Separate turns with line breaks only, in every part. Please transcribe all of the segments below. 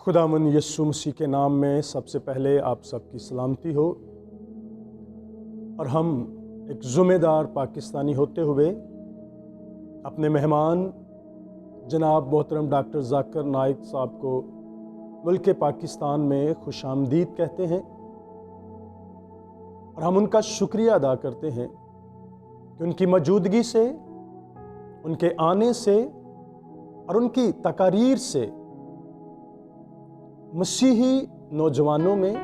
खुदावंद यीशु मसीह के नाम में सबसे पहले आप सबकी सलामती हो। और हम एक ज़िम्मेदार पाकिस्तानी होते हुए अपने मेहमान जनाब मोहतरम डॉक्टर ज़ाकिर नाइक साहब को मुल्क पाकिस्तान में खुशामदीद कहते हैं और हम उनका शुक्रिया अदा करते हैं कि उनकी मौजूदगी से, उनके आने से और उनकी तकारीर से मसीही नौजवानों में,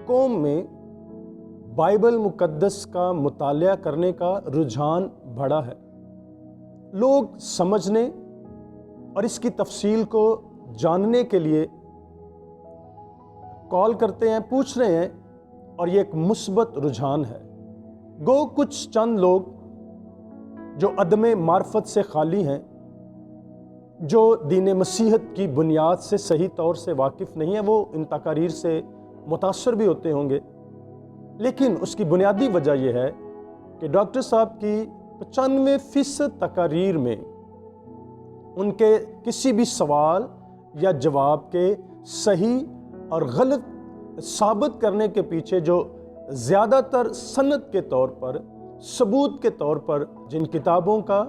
कौम में बाइबल मुक़द्दस का मुतालिया करने का रुझान बढ़ा है। लोग समझने और इसकी तफसील को जानने के लिए कॉल करते हैं, पूछ रहे हैं, और ये एक मुस्बत रुझान है। गो कुछ चंद लोग जो अदम मार्फत से खाली हैं, जो दीन मसीहत की बुनियाद से सही तौर से वाकिफ़ नहीं है, वो इन तकारीर से मुतासर भी होते होंगे। लेकिन उसकी बुनियादी वजह यह है कि डॉक्टर साहब की 95% तकारीर में उनके किसी भी सवाल या जवाब के सही और गलत साबित करने के पीछे जो ज़्यादातर सनद के तौर पर, सबूत के तौर पर जिन किताबों का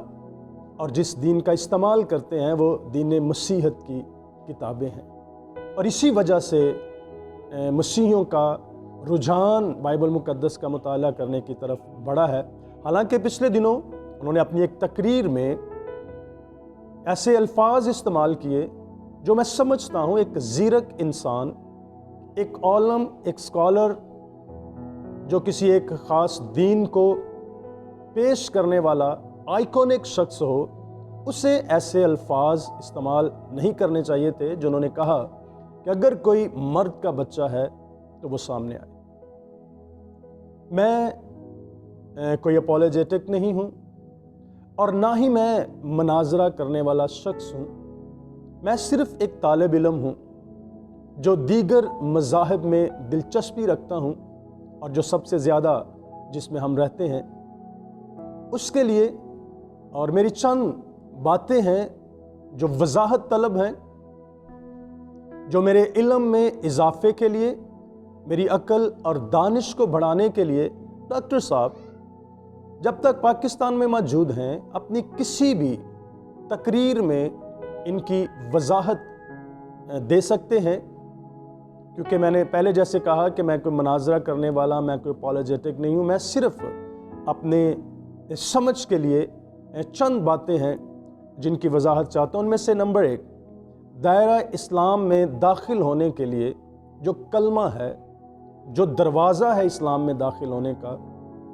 और जिस दीन का इस्तेमाल करते हैं, वो दीन मसीहत की किताबें हैं। और इसी वजह से मसीहियों का रुझान बाइबल मुक़द्दस का मुताला करने की तरफ बढ़ा है। हालांकि पिछले दिनों उन्होंने अपनी एक तकरीर में ऐसे अल्फाज इस्तेमाल किए जो मैं समझता हूँ एक ज़ीरक इंसान, एक आलम, एक स्कॉलर जो किसी एक ख़ास दीन को पेश करने वाला आइकॉनिक शख्स हो, उसे ऐसे अल्फाज इस्तेमाल नहीं करने चाहिए थे जो उन्होंने कहा कि अगर कोई मर्द का बच्चा है तो वो सामने आए। मैं कोई अपॉलोजेटिक नहीं हूँ और ना ही मैं मनाजरा करने वाला शख्स हूँ। मैं सिर्फ़ एक तालिब इल्म हूँ जो दीगर मज़ाहिब में दिलचस्पी रखता हूँ और जो सबसे ज़्यादा जिसमें हम रहते हैं उसके लिए, और मेरी चंद बातें हैं जो वजाहत तलब हैं, जो मेरे इल्म में इजाफे के लिए, मेरी अक्ल और दानिश को बढ़ाने के लिए डॉक्टर साहब जब तक पाकिस्तान में मौजूद हैं अपनी किसी भी तकरीर में इनकी वजाहत दे सकते हैं। क्योंकि मैंने पहले जैसे कहा कि मैं कोई मनाजरा करने वाला, मैं कोई अपॉलोजेटिक नहीं हूँ। मैं सिर्फ़ अपने समझ के लिए चंद बातें हैं जिनकी वजाहत चाहता हूँ। उनमें से नंबर 1, दायरा इस्लाम में दाखिल होने के लिए जो कलमा है, जो दरवाज़ा है इस्लाम में दाखिल होने का,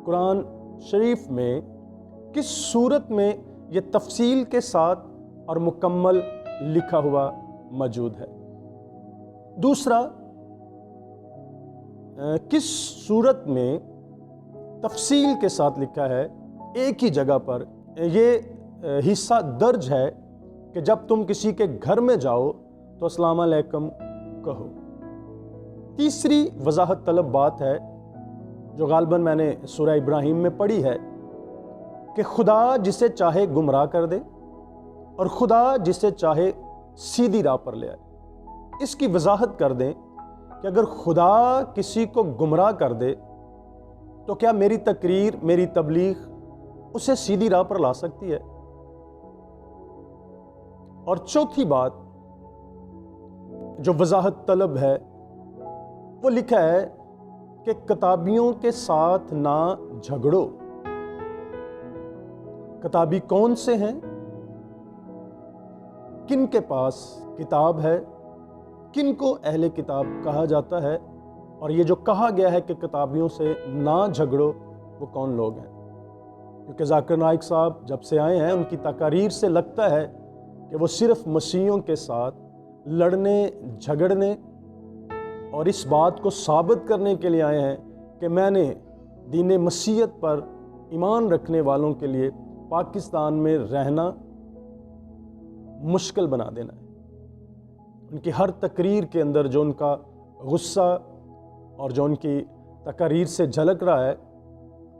कुरान शरीफ में किस सूरत में ये तफसील के साथ और मुकम्मल लिखा हुआ मौजूद है। दूसरा, किस सूरत में तफसील के साथ लिखा है, एक ही जगह पर ये हिस्सा दर्ज है कि जब तुम किसी के घर में जाओ तो अस्सलाम अलैकुम कहो। तीसरी वजाहत तलब बात है जो गालबन मैंने सूरह इब्राहिम में पढ़ी है कि खुदा जिसे चाहे गुमराह कर दे और खुदा जिसे चाहे सीधी राह पर ले आए। इसकी वजाहत कर दें कि अगर खुदा किसी को गुमराह कर दे तो क्या मेरी तकरीर, मेरी तबलीग उसे सीधी राह पर ला सकती है। और चौथी बात जो वजाहत तलब है वो लिखा है कि किताबियों के साथ ना झगड़ो। किताबी कौन से हैं, किन के पास किताब है, किन को अहले किताब कहा जाता है, और ये जो कहा गया है कि किताबियों से ना झगड़ो, वो कौन लोग हैं। क्योंकि ज़ाकिर नाइक साहब जब से आए हैं उनकी तकारीर से लगता है कि वो सिर्फ़ मसीहियों के साथ लड़ने, झगड़ने और इस बात को साबित करने के लिए आए हैं कि मैंने दीन मसीहत पर ईमान रखने वालों के लिए पाकिस्तान में रहना मुश्किल बना देना है। उनकी हर तकरीर के अंदर जो उनका गुस्सा और जो उनकी तकारीर से झलक रहा है,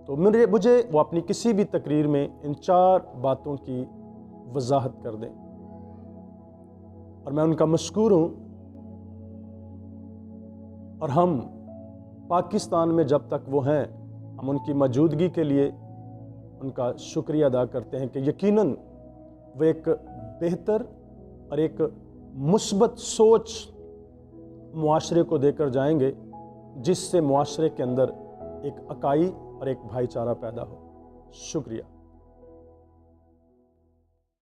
तो मुझे वो अपनी किसी भी तकरीर में इन 4 बातों की वजाहत कर दें। और मैं उनका मशकूर हूँ اور ہم پاکستان میں جب تک وہ ہیں ہم ان کی موجودگی کے لیے ان کا شکریہ ادا کرتے ہیں کہ یقیناً وہ ایک بہتر اور ایک مثبت سوچ معاشرے کو دے کر جائیں گے، جس سے معاشرے کے اندر ایک اکائی اور ایک بھائی چارہ پیدا ہو۔ شکریہ۔